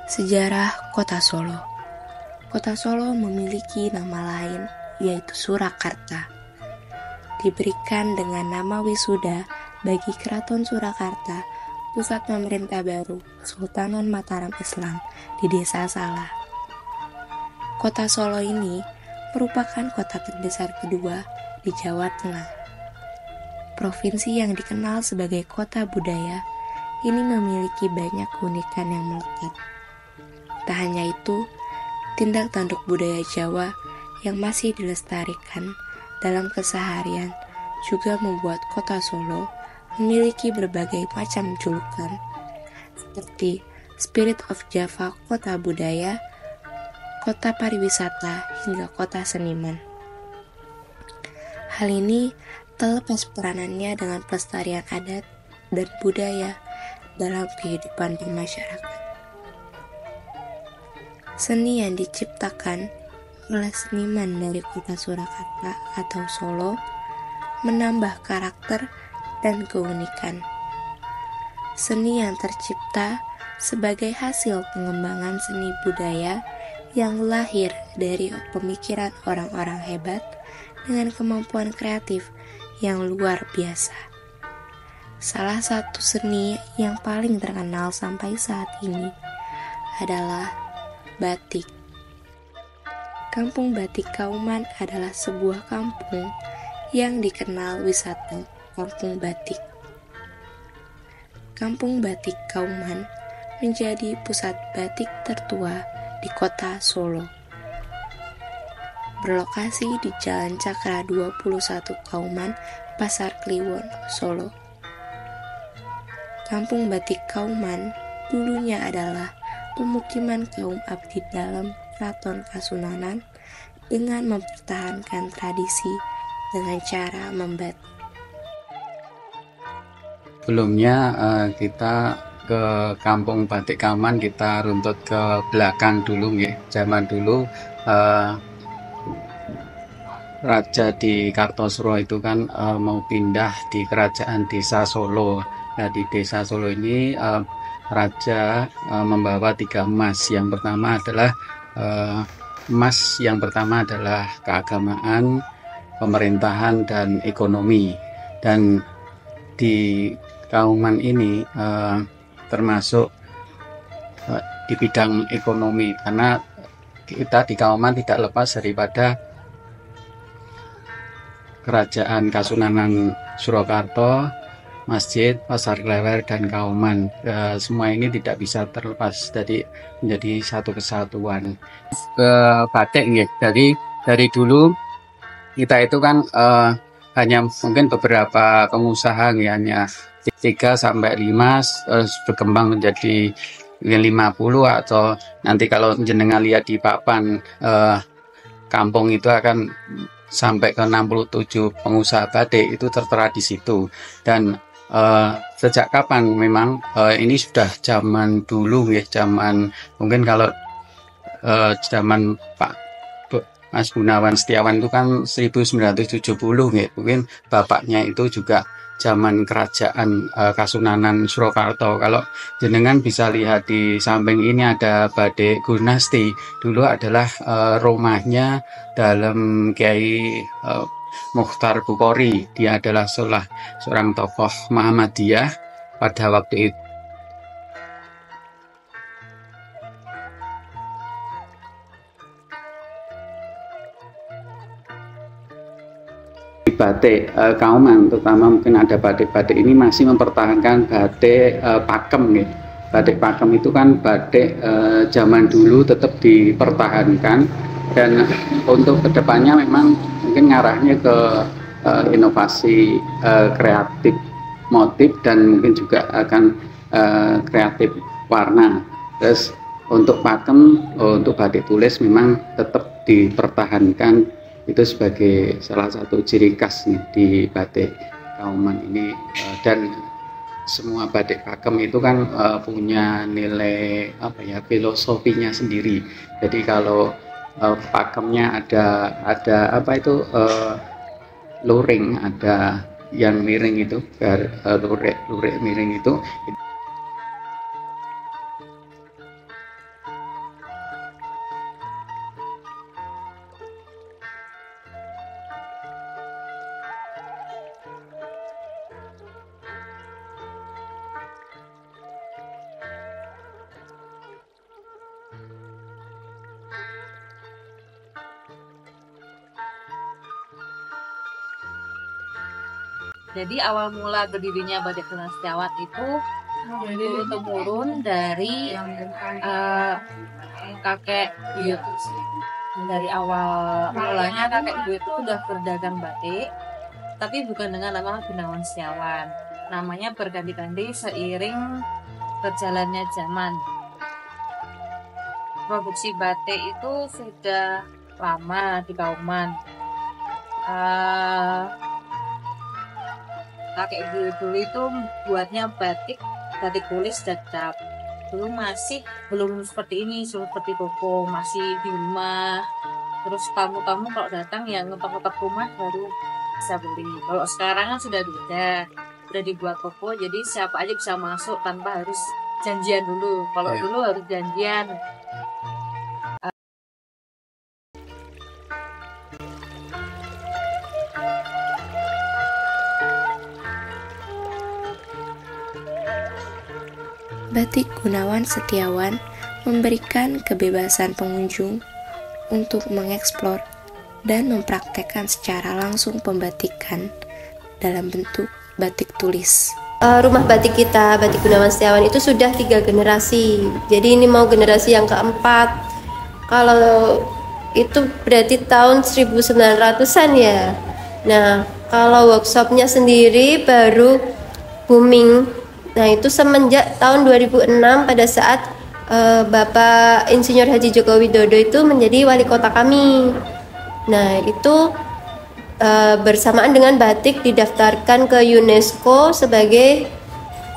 Sejarah Kota Solo. Kota Solo memiliki nama lain, yaitu Surakarta. Diberikan dengan nama wisuda bagi Keraton Surakarta, pusat pemerintah baru Kesultanan Mataram Islam di Desa Salah. Kota Solo ini merupakan kota terbesar kedua di Jawa Tengah. Provinsi yang dikenal sebagai kota budaya, ini memiliki banyak keunikan yang melekat. Tak hanya itu, tindak tanduk budaya Jawa yang masih dilestarikan dalam keseharian juga membuat Kota Solo memiliki berbagai macam julukan, seperti Spirit of Java, Kota Budaya, Kota Pariwisata, hingga Kota Seniman. Hal ini terlepas peranannya dengan pelestarian adat dan budaya dalam kehidupan bermasyarakat. Seni yang diciptakan oleh seniman dari Kota Surakarta atau Solo menambah karakter dan keunikan. Seni yang tercipta sebagai hasil pengembangan seni budaya yang lahir dari pemikiran orang-orang hebat dengan kemampuan kreatif yang luar biasa. Salah satu seni yang paling terkenal sampai saat ini adalah batik. Kampung Batik Kauman adalah sebuah kampung yang dikenal wisata kampung batik. Kampung Batik Kauman menjadi pusat batik tertua di Kota Solo. Berlokasi di Jalan Cakra 21 Kauman, Pasar Kliwon, Solo. Kampung Batik Kauman dulunya adalah pemukiman kaum abdi dalam Keraton Kasunanan dengan mempertahankan tradisi dengan cara membatik. Sebelumnya kita ke Kampung Batik Kauman, kita runtut ke belakang dulu ya. Zaman dulu Raja di Kartosuro itu kan mau pindah di kerajaan Desa Solo. Nah, di Desa Solo ini Raja membawa 3 emas. Yang pertama adalah emas yang pertama adalah keagamaan, pemerintahan, dan ekonomi. Dan di Kauman ini termasuk di bidang ekonomi, karena kita di Kauman tidak lepas daripada Kerajaan Kasunanan Surakarta, Masjid, Pasar Klewer, dan Kauman. Semua ini tidak bisa terlepas, jadi menjadi satu kesatuan. Batik ya, dari dulu kita itu kan hanya mungkin beberapa pengusaha ya, hanya 3-5 berkembang menjadi 50, atau nanti kalau jenengan lihat di papan kampung itu akan sampai ke 67 pengusaha batik itu tertera di situ. Dan sejak kapan memang ini sudah zaman dulu ya, zaman mungkin kalau zaman Pak Mas Gunawan Setiawan itu kan 1970 ya, mungkin bapaknya itu juga zaman kerajaan Kasunanan Surakarta. Kalau jenengan bisa lihat di samping ini ada Badik Gunasti, dulu adalah rumahnya dalam Kiai Mukhtar Bukhari. Dia adalah seorang tokoh Muhammadiyah pada waktu itu. Batik Kauman, terutama mungkin ada batik-batik ini masih mempertahankan batik pakem ya. Batik pakem itu kan batik zaman dulu tetap dipertahankan, dan untuk kedepannya memang mungkin ngarahnya ke inovasi kreatif motif, dan mungkin juga akan kreatif warna. Terus Untuk pakem, untuk batik tulis memang tetap dipertahankan itu sebagai salah satu ciri khas nih di batik Kauman ini. Dan semua batik pakem itu kan punya nilai apa ya, filosofinya sendiri. Jadi kalau pakemnya ada apa itu, luring, ada yang miring itu, lurik lurik miring itu. Jadi awal mula berdirinya Batik Tunas Setiawan itu turun-temurun dari kakek buyut. Dari awal mulanya kakek buyut itu sudah berdagang batik, tapi bukan dengan nama Gunawan Setiawan. Namanya berganti-ganti seiring berjalannya zaman. Produksi batik itu sudah lama di Kauman. Kakek dulu itu buatnya batik tulis dan cap. Dulu masih belum seperti ini, seperti toko, masih di rumah. Terus tamu-tamu kalau datang yang ngetok-ngetok rumah baru bisa beli. Kalau sekarang kan sudah beda, sudah dibuat toko, jadi siapa aja bisa masuk tanpa harus janjian dulu. Kalau dulu harus janjian. Batik Gunawan Setiawan memberikan kebebasan pengunjung untuk mengeksplor dan mempraktekkan secara langsung pembatikan dalam bentuk batik tulis. Rumah batik kita, Batik Gunawan Setiawan itu sudah 3 generasi. Jadi ini mau generasi yang keempat. Kalau itu berarti tahun 1900-an ya. Nah, kalau workshopnya sendiri baru booming. Nah, itu semenjak tahun 2006 pada saat Bapak Insinyur Haji Joko Widodo itu menjadi wali kota kami. Nah, itu bersamaan dengan batik didaftarkan ke UNESCO sebagai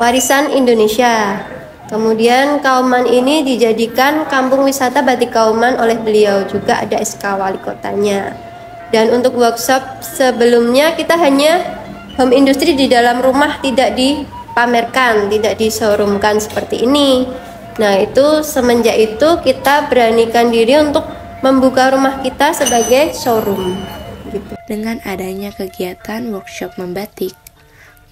warisan Indonesia. Kemudian Kauman ini dijadikan kampung wisata batik Kauman oleh beliau, juga ada SK wali kotanya. Dan untuk workshop sebelumnya kita hanya home industry di dalam rumah, tidak dipamerkan, tidak di-showroomkan seperti ini. Nah, itu semenjak itu kita beranikan diri untuk membuka rumah kita sebagai showroom. Dengan adanya kegiatan workshop membatik,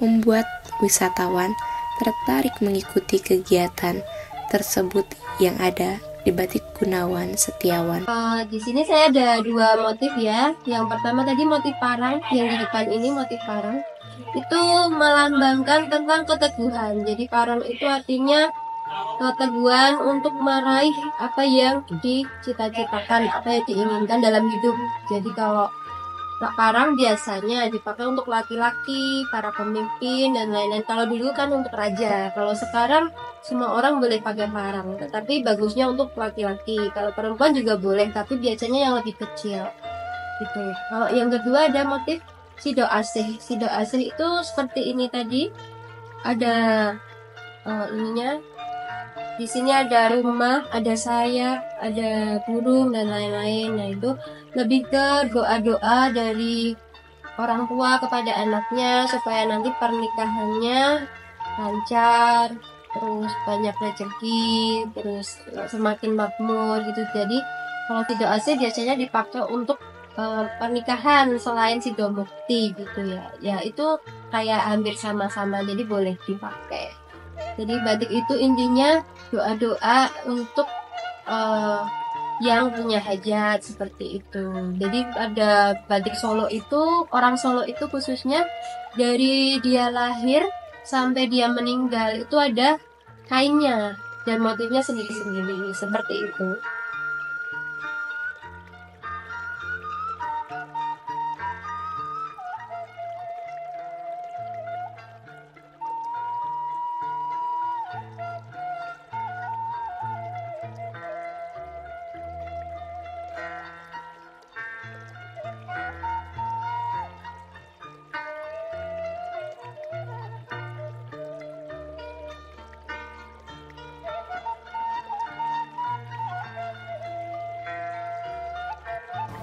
membuat wisatawan tertarik mengikuti kegiatan tersebut yang ada di Batik Gunawan Setiawan. Di sini saya ada 2 motif ya. Yang pertama tadi motif parang, yang di depan ini motif parang. Itu melambangkan tentang keteguhan. Jadi parang itu artinya keteguhan untuk meraih apa yang dicita-citakan, apa yang diinginkan dalam hidup. Jadi kalau parang biasanya dipakai untuk laki-laki, para pemimpin dan lain-lain. Kalau dulu kan untuk raja. Kalau sekarang semua orang boleh pakai parang, tetapi bagusnya untuk laki-laki. Kalau perempuan juga boleh, tapi biasanya yang lebih kecil. Gitu. Kalau yang kedua ada motif Sido Asih. Sido Asih itu seperti ini tadi. Ada ininya. Di sini ada rumah, ada sayap, ada burung dan lain-lain. Nah, itu lebih ke doa-doa dari orang tua kepada anaknya supaya nanti pernikahannya lancar, terus banyak rezeki, terus semakin makmur gitu. Jadi kalau Sido Asih biasanya dipakai untuk pernikahan selain Sido Mukti gitu ya. Ya itu kayak hampir sama-sama, jadi boleh dipakai. Jadi batik itu intinya doa-doa untuk yang punya hajat seperti itu. Jadi ada batik Solo itu, orang Solo itu khususnya dari dia lahir sampai dia meninggal itu ada kainnya dan motifnya sendiri-sendiri seperti itu.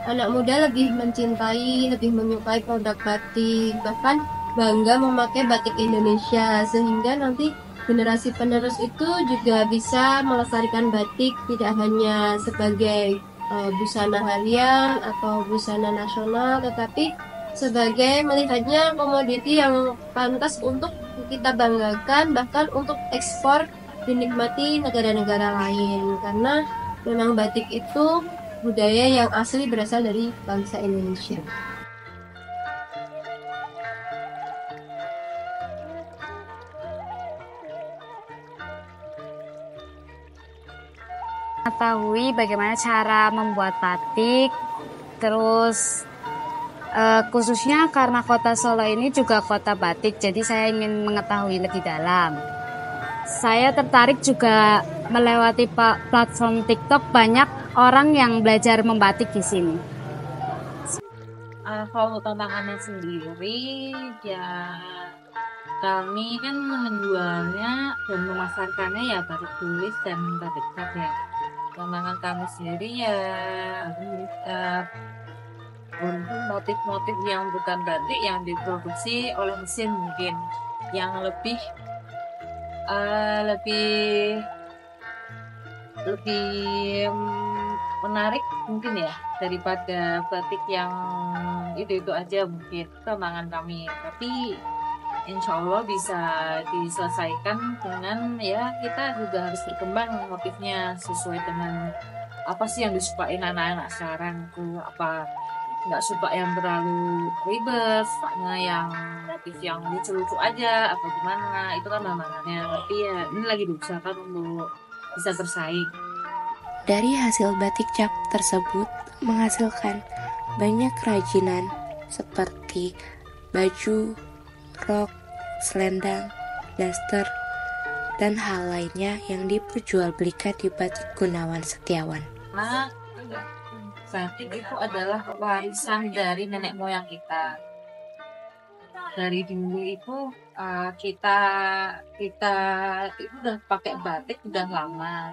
anak muda lebih mencintai, lebih menyukai produk batik, bahkan bangga memakai batik Indonesia, sehingga nanti generasi penerus itu juga bisa melestarikan batik tidak hanya sebagai busana harian atau busana nasional, tetapi sebagai melihatnya komoditi yang pantas untuk kita banggakan, bahkan untuk ekspor dinikmati negara-negara lain, karena memang batik itu budaya yang asli berasal dari bangsa Indonesia. Mengetahui bagaimana cara membuat batik, terus khususnya karena kota Solo ini juga kota batik, jadi saya ingin mengetahui lebih dalam. Saya tertarik juga melewati platform TikTok, banyak orang yang belajar membatik di sini. Kalau tantangannya sendiri, ya kami kan menjualnya dan memasarkannya ya batik tulis dan batik cap ya. Tantangan kami sendiri ya untuk motif-motif yang bukan batik yang diproduksi oleh mesin mungkin yang lebih menarik mungkin ya daripada batik yang itu aja, mungkin tantangan kami, tapi insya Allah bisa diselesaikan dengan ya kita juga harus berkembang motifnya sesuai dengan apa sih yang disukain anak-anak sekarang tuh, apa nggak suka yang terlalu ribet, sukanya yang motif yang lucu-lucu aja atau gimana, itu kan tantangannya, tapi ya ini lagi diusahakan untuk bisa bersaing. Dari hasil batik cap tersebut menghasilkan banyak kerajinan seperti baju, rok, selendang, daster, dan hal lainnya yang diperjualbelikan di Batik Gunawan Setiawan. Nah, batik itu adalah warisan dari nenek moyang kita. Dari dulu itu kita itu udah pakai batik udah lama,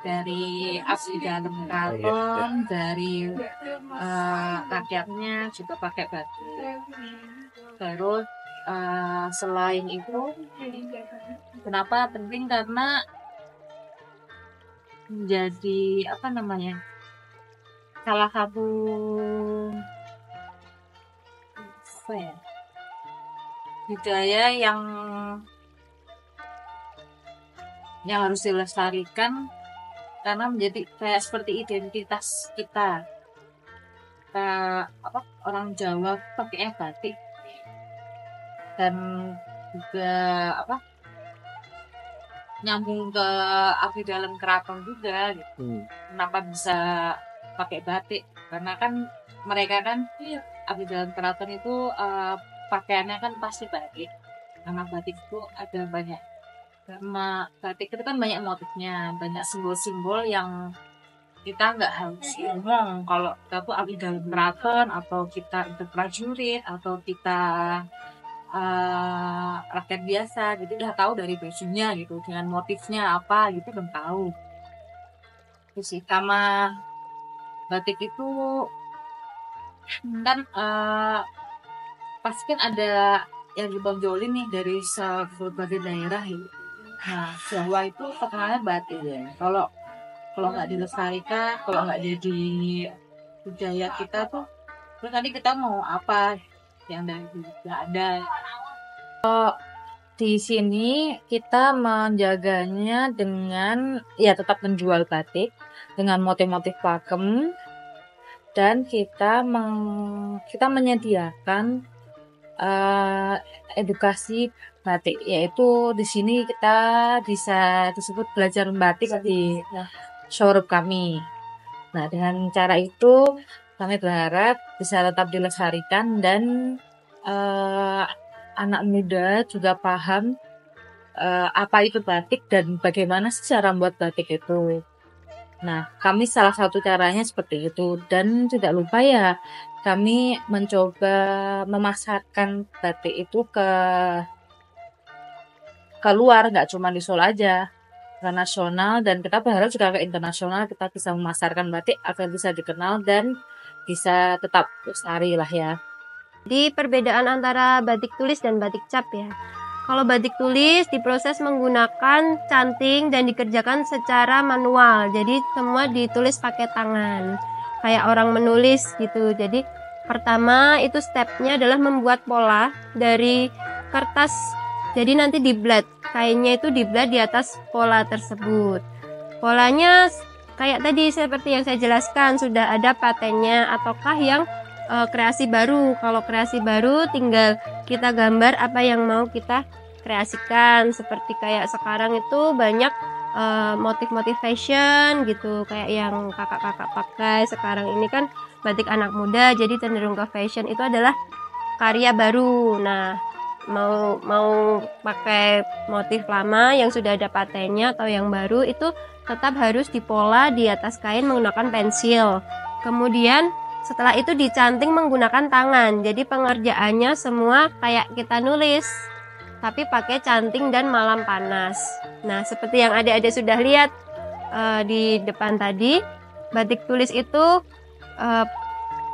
dari abdi dalam keraton, dari rakyatnya juga pakai batik. Terus selain itu, kenapa penting, karena menjadi salah satu budaya yang harus dilestarikan, karena menjadi kayak seperti identitas kita. Orang Jawa pakai batik, dan juga nyambung ke abdi dalam keraton juga gitu. Kenapa bisa pakai batik? Karena kan mereka kan abdi dalam keraton itu pakaiannya kan pasti batik, karena batik itu ada banyak, karena batik itu kan banyak motifnya, banyak simbol-simbol yang kita nggak harus ngomong kalau kita tuh abdi dalam keraton, atau kita itu prajurit, atau kita rakyat biasa, jadi udah tahu dari bajunya gitu, dengan motifnya apa gitu udah tahu. Terus sih, sama batik itu kan pasti kan ada yang ditonjolin nih dari berbagai daerah gitu. Nah, Jawa itu terkenalnya batik ya. Kalau nggak dilestarikan, kalau nggak jadi budaya kita tuh, terus nanti kita mau apa yang dari dulu nggak ada. Di sini kita menjaganya dengan ya tetap menjual batik dengan motif-motif pakem, dan kita menyediakan edukasi batik, yaitu di sini kita bisa disebut belajar membatik di showroom kami. Nah, dengan cara itu kami berharap bisa tetap dilestarikan, dan anak muda juga paham apa itu batik dan bagaimana sih cara membuat batik itu. Nah, kami salah satu caranya seperti itu, dan tidak lupa ya kami mencoba memasarkan batik itu ke luar, nggak cuma di Solo aja, ke nasional, dan kita berharap juga ke internasional kita bisa memasarkan batik agar bisa dikenal dan bisa tetap lestari lah ya. Jadi perbedaan antara batik tulis dan batik cap ya. Kalau batik tulis diproses menggunakan canting dan dikerjakan secara manual. Jadi semua ditulis pakai tangan. Kayak orang menulis gitu. Jadi pertama itu stepnya adalah membuat pola dari kertas. Jadi nanti dibelat. Kainnya itu dibelat di atas pola tersebut. Polanya kayak tadi seperti yang saya jelaskan, sudah ada patennya ataukah yang kreasi baru. Kalau kreasi baru tinggal kita gambar apa yang mau kita kreasikan. Seperti kayak sekarang itu banyak motif-motif fashion gitu, kayak yang kakak-kakak pakai sekarang ini kan batik anak muda, jadi cenderung ke fashion. Itu adalah karya baru. Nah, mau pakai motif lama yang sudah ada patennya atau yang baru, itu tetap harus dipola di atas kain menggunakan pensil. Kemudian setelah itu dicanting menggunakan tangan. Jadi pengerjaannya semua kayak kita nulis, tapi pakai canting dan malam panas. Nah, seperti yang adik-adik sudah lihat di depan tadi, batik tulis itu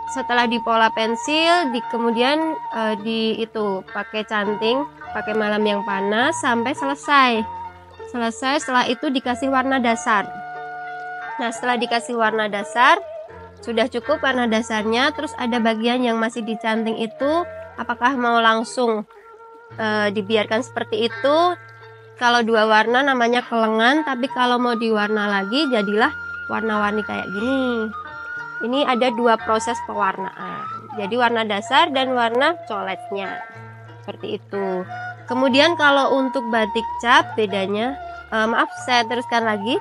setelah dipola pensil, kemudian itu pakai canting, pakai malam yang panas sampai selesai. Setelah itu dikasih warna dasar. Nah, setelah dikasih warna dasar, sudah cukup warna dasarnya. Terus ada bagian yang masih dicanting itu, apakah mau langsung dibiarkan seperti itu? Kalau dua warna namanya kelengan, tapi kalau mau diwarna lagi jadilah warna-warni kayak gini. Ini ada dua proses pewarnaan. Jadi warna dasar dan warna coletnya. Seperti itu. Kemudian kalau untuk batik cap bedanya, maaf saya teruskan lagi.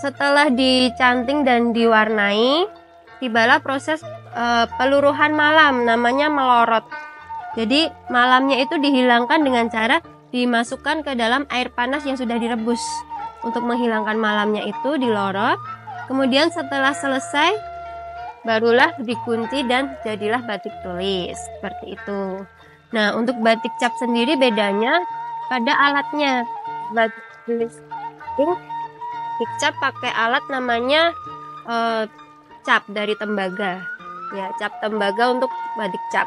Setelah dicanting dan diwarnai, tibalah proses peluruhan malam, namanya melorot. Jadi malamnya itu dihilangkan dengan cara dimasukkan ke dalam air panas yang sudah direbus. Untuk menghilangkan malamnya itu dilorot. Kemudian setelah selesai barulah dikunci dan jadilah batik tulis. Seperti itu. Nah, untuk batik cap sendiri bedanya pada alatnya. Batik tulis dicap pakai alat namanya cap dari tembaga. Ya, cap tembaga untuk batik cap.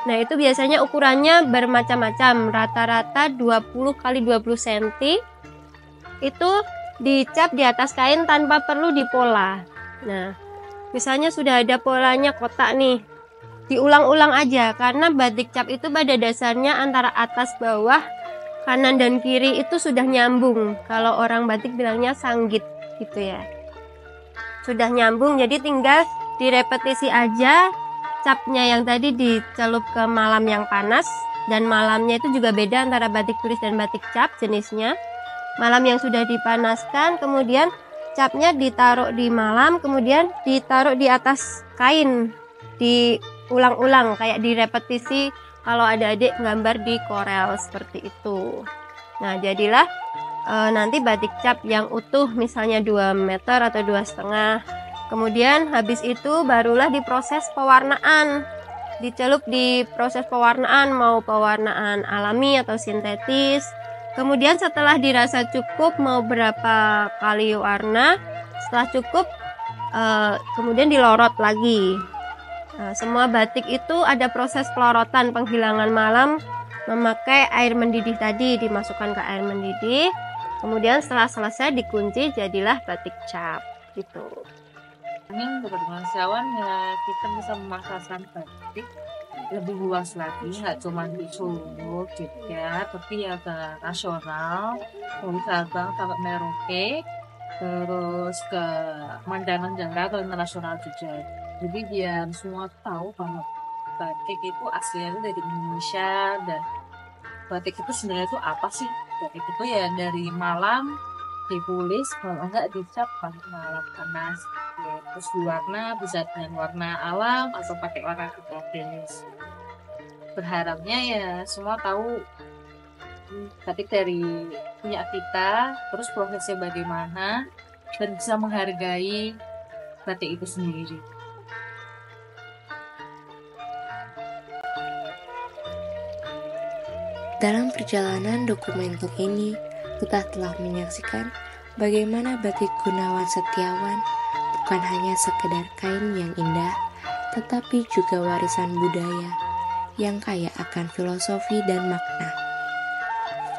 Nah, itu biasanya ukurannya bermacam-macam. Rata-rata 20 x 20 cm. Itu dicap di atas kain tanpa perlu dipola. Nah, misalnya sudah ada polanya kotak nih, diulang-ulang aja karena batik cap itu pada dasarnya antara atas bawah, kanan dan kiri itu sudah nyambung. Kalau orang batik bilangnya sanggit gitu ya. Sudah nyambung, jadi tinggal direpetisi aja. Capnya yang tadi dicelup ke malam yang panas, dan malamnya itu juga beda antara batik tulis dan batik cap jenisnya. Malam yang sudah dipanaskan, kemudian capnya ditaruh di malam, kemudian ditaruh di atas kain, diulang-ulang kayak direpetisi kalau adik-adik gambar di Corel seperti itu. Nah, jadilah nanti batik cap yang utuh, misalnya 2 meter atau 2,5. Kemudian habis itu barulah diproses pewarnaan, dicelup di proses pewarnaan, mau pewarnaan alami atau sintetis. Kemudian setelah dirasa cukup mau berapa kali warna, setelah cukup kemudian dilorot lagi. Nah, semua batik itu ada proses pelorotan, penghilangan malam memakai air mendidih tadi, dimasukkan ke air mendidih. Kemudian setelah selesai dikunci jadilah batik cap gitu. Ini untuk kemanusiaan ya, kita bisa memasarkan batik lebih luas lagi, nggak cuma di Solo juga, tapi ya ke nasional, dari Sabang sampai Merauke, terus ke mancanegara atau internasional juga. Jadi biar semua tahu bahwa batik itu aslinya itu dari Indonesia, dan batik itu sebenarnya itu apa sih? Batik itu ya dari malam ditulis, kalau enggak dicap pakai malam panas. Ya, terus warna bisa dengan warna alam atau pakai warna sintetis. Berharapnya ya semua tahu batik dari punya kita, terus prosesnya bagaimana, dan bisa menghargai batik itu sendiri. Dalam perjalanan dokumenter ini, kita telah menyaksikan bagaimana batik Gunawan Setiawan bukan hanya sekedar kain yang indah, tetapi juga warisan budaya yang kaya akan filosofi dan makna.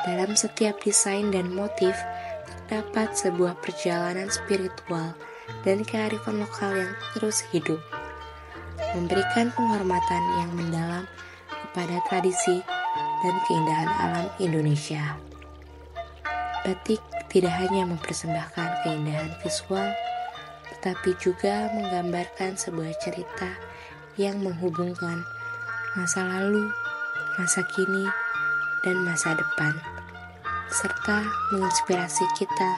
Dalam setiap desain dan motif terdapat sebuah perjalanan spiritual dan kearifan lokal yang terus hidup, memberikan penghormatan yang mendalam kepada tradisi dan keindahan alam Indonesia. Batik tidak hanya mempersembahkan keindahan visual, tetapi juga menggambarkan sebuah cerita yang menghubungkan masa lalu, masa kini, dan masa depan, serta menginspirasi kita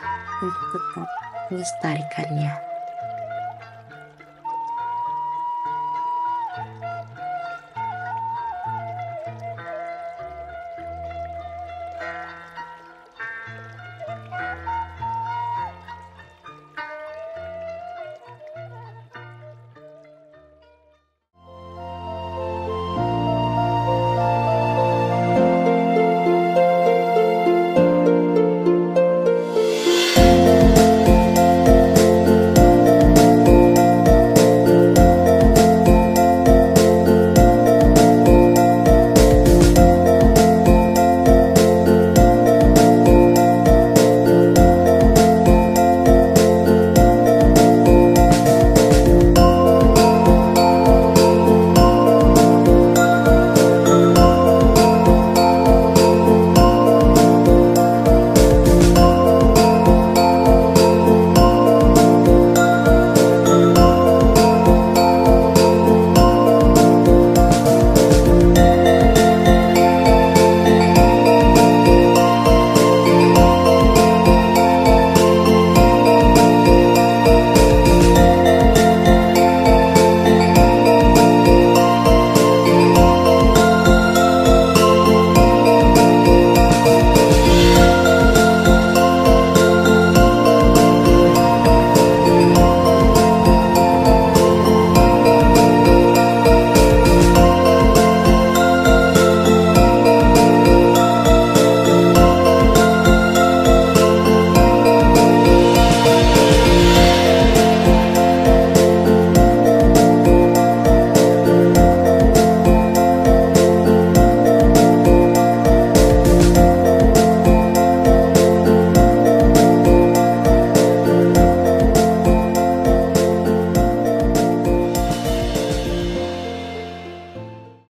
untuk tetap melestarikannya.